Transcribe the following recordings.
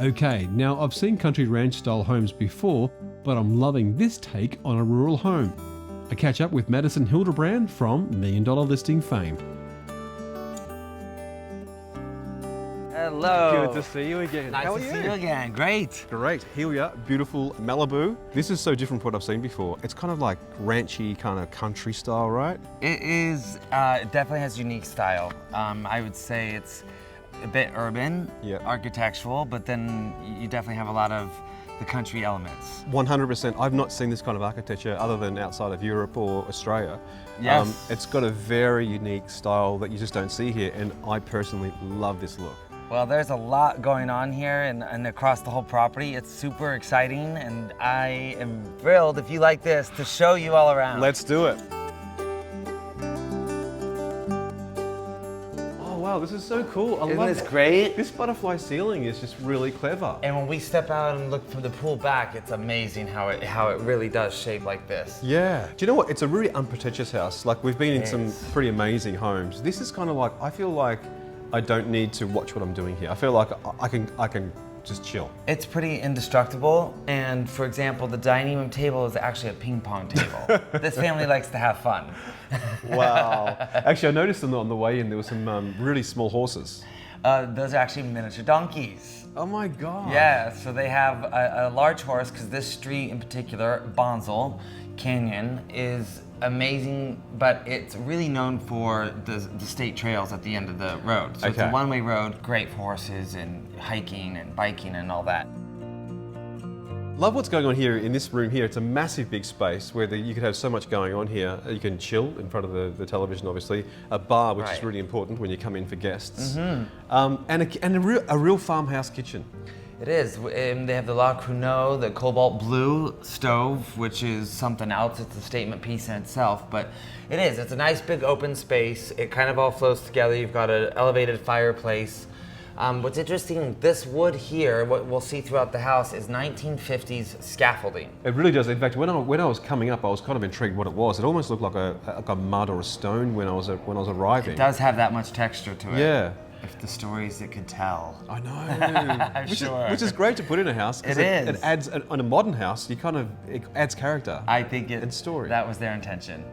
Okay, now I've seen country ranch style homes before, but I'm loving this take on a rural home. I catch up with Madison Hildebrand from $1 Million Listing fame. Hello. Good to see you again. Nice How are to you? see you again. Great. Great. Here we are, beautiful Malibu. This is so different from what I've seen before. It's kind of like ranchy, kind of country style, right? It is, it definitely has unique style. I would say it's a bit urban, architectural, but then you definitely have a lot of the country elements. 100%. I've not seen this kind of architecture other than outside of Europe or Australia. Yes. It's got a very unique style that you just don't see here, and I personally love this look. Well, there's a lot going on here and across the whole property. It's super exciting, and I am thrilled, if you like this, to show you all around. Let's do it. Oh wow, this is so cool. I Isn't love this great? This butterfly ceiling is just really clever. And when we step out and look from the pool back, it's amazing how it really does shape like this. Yeah. Do you know what? It's a really unpretentious house. Like, we've been in some pretty amazing homes. This is kind of like, I feel like I don't need to watch what I'm doing here. I feel like I can just chill. It's pretty indestructible, and for example, the dining room table is actually a ping pong table. This family likes to have fun. Wow. Actually, I noticed on the way in there were some really small horses. Those are actually miniature donkeys. Oh my God. Yeah, so they have a large horse, because this street in particular, Bonsall Canyon, is amazing, but it's really known for the state trails at the end of the road. So it's a one-way road, great for horses and hiking and biking and all that. Love what's going on here in this room here. It's a massive big space where you could have so much going on here. You can chill in front of the television, obviously. A bar, which is really important when you come in for guests. Mm-hmm. And a real farmhouse kitchen. It is. They have the La Cruneau, the cobalt blue stove, which is something else. It's a statement piece in itself, but it is. It's a nice big open space. It kind of all flows together. You've got an elevated fireplace. What's interesting, this wood here, what we'll see throughout the house, is 1950s scaffolding. It really does. In fact, when I was coming up, I was kind of intrigued what it was. It almost looked like a mud or a stone when I was arriving. It does have that much texture to it. Yeah. If the stories it could tell. I know. Which is great to put in a house. It is. It adds, on a modern house, it adds character. I think and story. That was their intention.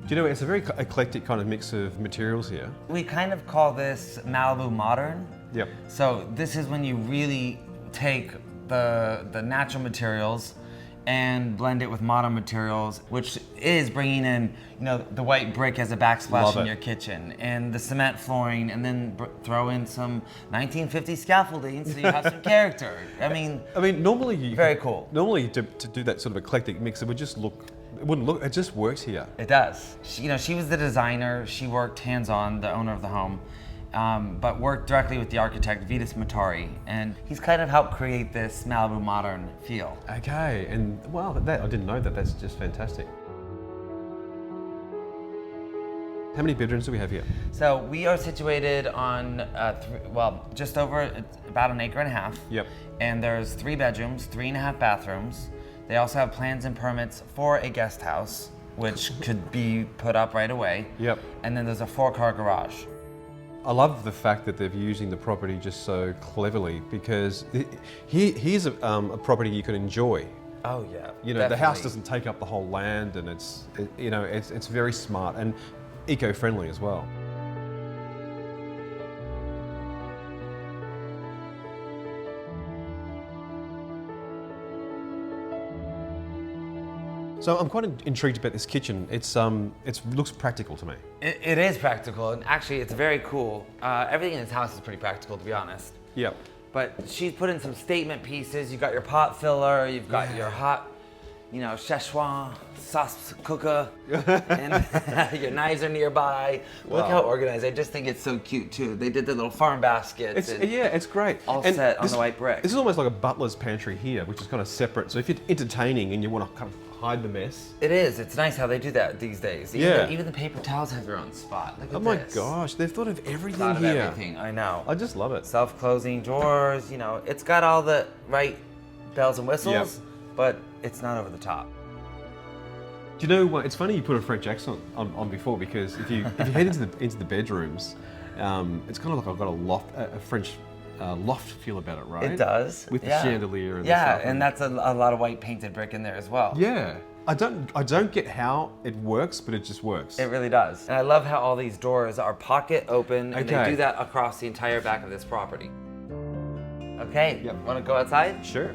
Do you know, it's a very eclectic kind of mix of materials here. We kind of call this Malibu modern. Yep. So this is when you really take the natural materials and blend it with modern materials, which is bringing in, the white brick as a backsplash in your kitchen, and the cement flooring, and then throw in some 1950s scaffolding so you have some character. I mean, normally very cool. Normally, to do that sort of eclectic mix, it wouldn't look. It just works here. It does. She was the designer. She worked hands-on, the owner of the home. But worked directly with the architect, Vitus Matare, and he's kind of helped create this Malibu modern feel. Okay, and wow, I didn't know that. That's just fantastic. How many bedrooms do we have here? So we are situated on, just over, it's about an acre and a half. Yep. And there's 3 bedrooms, 3.5 bathrooms. They also have plans and permits for a guest house, which could be put up right away. Yep. And then there's a 4-car garage. I love the fact that they're using the property just so cleverly, because here's a property you can enjoy. Oh yeah. The house doesn't take up the whole land, and it's very smart and eco-friendly as well. So I'm quite intrigued about this kitchen. It looks practical to me. It is practical, and actually it's very cool. Everything in this house is pretty practical, to be honest. Yep. But she's put in some statement pieces. You've got your pot filler, you've got your hot, Szechuan sauce cooker, and your knives are nearby. Wow. Look how organized. I just think it's so cute too. They did the little farm baskets. It's great. All set on the white brick. This is almost like a butler's pantry here, which is kind of separate. So if you're entertaining and you want to kind of hide the mess. It is. It's nice how they do that these days. Even the paper towels have their own spot. Look at this. Oh my gosh, they've thought of everything here. Everything, I know. I just love it. Self-closing drawers, it's got all the right bells and whistles, but it's not over the top. Do you know what? It's funny you put a French accent on before, because if you head into the bedrooms, it's kind of like I've got a loft, a French loft feel about it, right? It does. With the chandelier and yeah, stuff. and that's a lot of white painted brick in there as well. Yeah. I don't get how it works, but it just works. It really does. And I love how all these doors are pocket open, and they Okay. do that across the entire back of this property. Okay, want to go outside? Sure.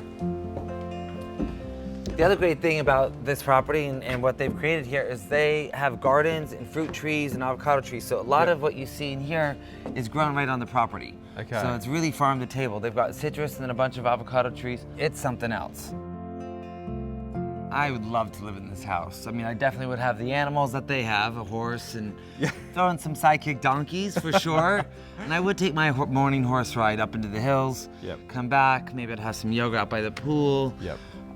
The other great thing about this property and what they've created here is they have gardens and fruit trees and avocado trees. So a lot of what you see in here is grown right on the property. Okay. So it's really farm to table. They've got citrus and then a bunch of avocado trees. It's something else. I would love to live in this house. I mean, I definitely would have the animals that they have, a horse, and throw in some sidekick donkeys for sure. And I would take my morning horse ride up into the hills, come back, maybe I'd have some yoga out by the pool.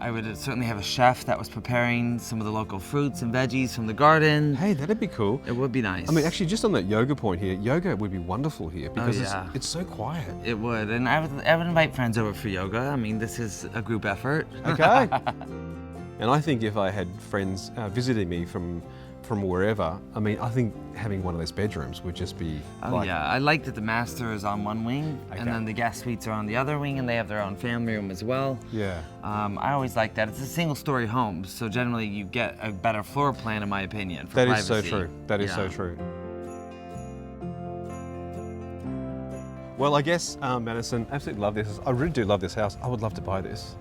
I would certainly have a chef that was preparing some of the local fruits and veggies from the garden. Hey, that'd be cool. It would be nice. I mean, actually, just on that yoga point here, yoga would be wonderful here because yeah. it's so quiet. It would, and I would invite friends over for yoga. I mean, this is a group effort. Okay. And I think if I had friends visiting me from wherever, I mean, I think having one of those bedrooms would just be yeah, I like that the master is on one wing, and then the guest suites are on the other wing, and they have their own family room as well. Yeah. I always like that. It's a single-story home, so generally you get a better floor plan, in my opinion, for That privacy. is so true. That is so true. Well, I guess, Madison, absolutely love this. I really do love this house. I would love to buy this.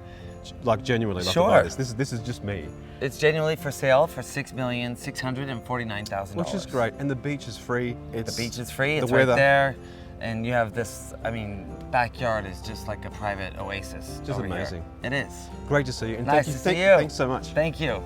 Like, genuinely love to buy this. This is just me. It's genuinely for sale for $6,649,000. Which is great, and the beach is free. The beach is free, it's right there. And you have this, I mean, backyard is just like a private oasis. Just amazing. Here. It is. Great to see you. And Nice to see you. Thanks so much. Thank you.